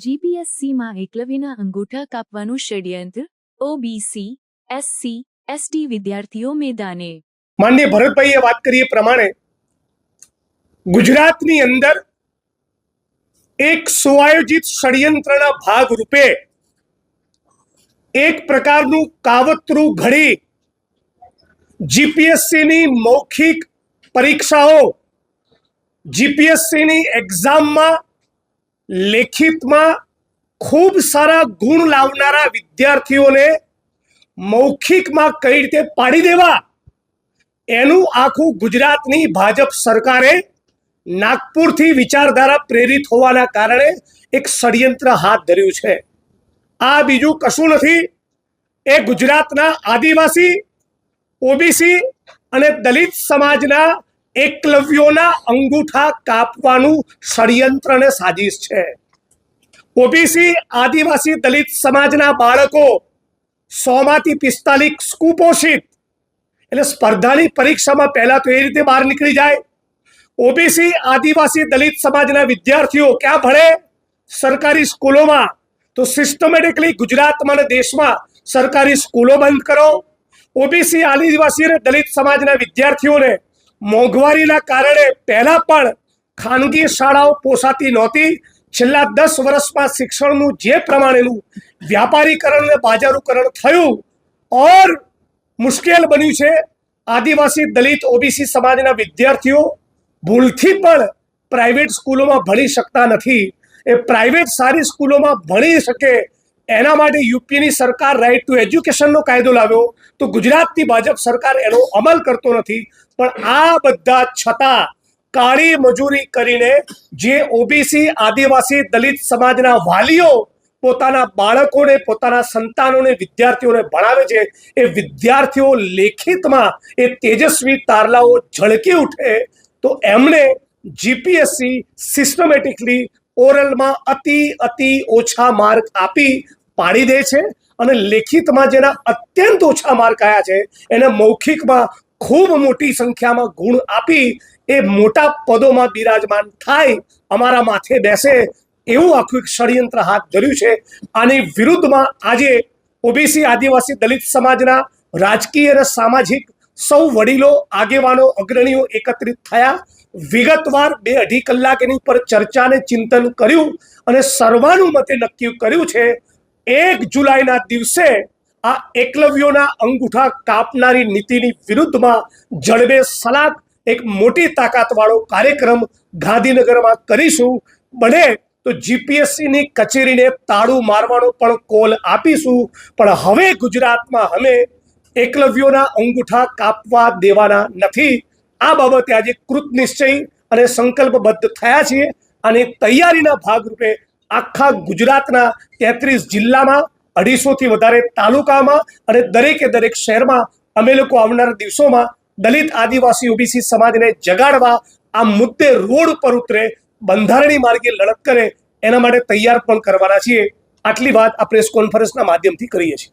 જીપીએસસીમાં એકલવ્યના અંગૂઠા કાપવાનું ષડયંત્ર, ઓબીસી, એસસી, એસટી વિદ્યાર્થીઓ મેદાને। માનનીય ભરતભાઈએ વાત કરી એ પ્રમાણે ગુજરાતની અંદર એક સુઆયોજિત ષડયંત્રના ભાગરૂપે એક પ્રકારનું કાવતરું ઘડી જીપીએસસીની મૌખિક પરીક્ષાઓ, જીપીએસસીની એક્ઝામમાં લેખિતમાં ખૂબ સારા ગુણ લાવનારા વિદ્યાર્થીઓને મૌખિકમાં કઈ રીતે પાડી દેવા, એનું આખું ગુજરાતની ભાજપ સરકારે નાગપુરથી વિચારધારા પ્રેરિત હોવાના કારણે એક ષડયંત્ર હાથ ધર્યું છે। આ બીજું કશું નથી, એ ગુજરાતના આદિવાસી, ઓબીસી અને દલિત સમાજના એકલવ્યોના અંગૂઠા કાપવાનું ષડયંત્ર અને સાજિશ છે। ઓબીસી, આદિવાસી, દલિત સમાજના બાળકો 100 માંથી 45 કુપોષિત, એટલે સ્પર્ધાની પરીક્ષામાં પહેલા તો એ રીતે બહાર નીકળી જાય। ઓબીસી, આદિવાસી, દલિત સમાજના વિદ્યાર્થીઓ ક્યાં ભણે? સરકારી સ્કૂલોમાં। તો સિસ્ટમેટિકલી ગુજરાતમાં અને દેશમાં સરકારી સ્કૂલો બંધ કરો। ઓબીસી, આદિવાસી અને દલિત સમાજના વિદ્યાર્થીઓને મોંઘવારીના કારણે પહેલા પણ ખાનગી શાળાઓ પોસાતી નહોતી। છેલ્લા 10 વર્ષમાં શિક્ષણનું જે પ્રમાણેનું વ્યાપારીકરણ અને બાજારીકરણ થયું ઓર મુશ્કેલ બન્યું છે। આદિવાસી, દલિત, ઓબીસી સમાજના વિદ્યાર્થીઓ ભૂલથી પણ પ્રાઇવેટ સ્કૂલોમાં ભણી શકતા નથી। એ પ્રાઇવેટ સારી સ્કૂલોમાં ભણી શકે એના માટે યુપીની સરકાર રાઇટ ટુ એજ્યુકેશનનો કાયદો લાવ્યો, તો ગુજરાતની ભાજપ સરકાર એનો અમલ કરતો નથી। પણ આ બધા છતાં કાળી મજૂરી કરીને જે ઓબીસી, આદિવાસી, દલિત સમાજના વાલીઓ પોતાના બાળકોને, પોતાના સંતાનોને, વિદ્યાર્થીઓને ભણાવે છે, એ વિદ્યાર્થીઓ લેખિતમાં એ તેજસ્વી તારલાઓ ઝળકી ઉઠે તો એમણે જીપીએસસી સિસ્ટમેટિકલી ઓરલમાં અતિ ઓછા માર્ક આપી પાડી દે છે, અને લેખિતમાં જેના અત્યંત ઓછા માર્ક આવ્યા છે એને મૌખિકમાં ખૂબ મોટી સંખ્યામાં ગુણ આપી એ મોટા પદોમાં બિરાજમાન થાય, અમારા માથે બેસે, એવું આખું એક ષડયંત્ર હાથ ધર્યું છે। આની વિરુદ્ધમાં આજે ઓબીસી, આદિવાસી, દલિત સમાજના રાજકીય અને સામાજિક સૌ વડીલો, આગેવાનો, અગ્રણીઓ એકત્રિત થયા। વિગતવાર 2-2.5 કલાક એની પર ચર્ચા અને ચિંતન કર્યું અને સર્વાનુમતે નક્કી કર્યું છે 1 જુલાઈના દિવસે આ એકલવ્યોના અંગૂઠા કાપનારી નીતિની વિરુદ્ધમાં જડબે સલાક એક મોટી તાકાતવાળો કાર્યક્રમ ગાંધીનગરમાં કરીશું। બને તો જીપીએસસીની કચેરીને તાળું મારવાનો પણ કોલ આપીશું, પણ હવે ગુજરાતમાં અમે એકલવ્યોના અંગૂઠા કાપવા દેવાના નથી। આ બાબતે આજે કૃત નિશ્ચય અને સંકલ્પબદ્ધ થયા છીએ, અને તૈયારીના ભાગરૂપે આખા ગુજરાતના 33 જિલ્લામાં 250 થી વધારે તાલુકામાં અને દરેકે દરેક શહેરમાં અમે લોકો આવનારા દિવસોમાં દલિત, આદિવાસી, ઓબીસી સમાજને જગાડવા આ મુદ્દે રોડ પર ઉતરે, બંધારણીય માર્ગે લડત કરે, એના માટે તૈયાર પણ કરવાના છીએ। આટલી વાત આ પ્રેસ કોન્ફરન્સના માધ્યમથી કરીએ છીએ।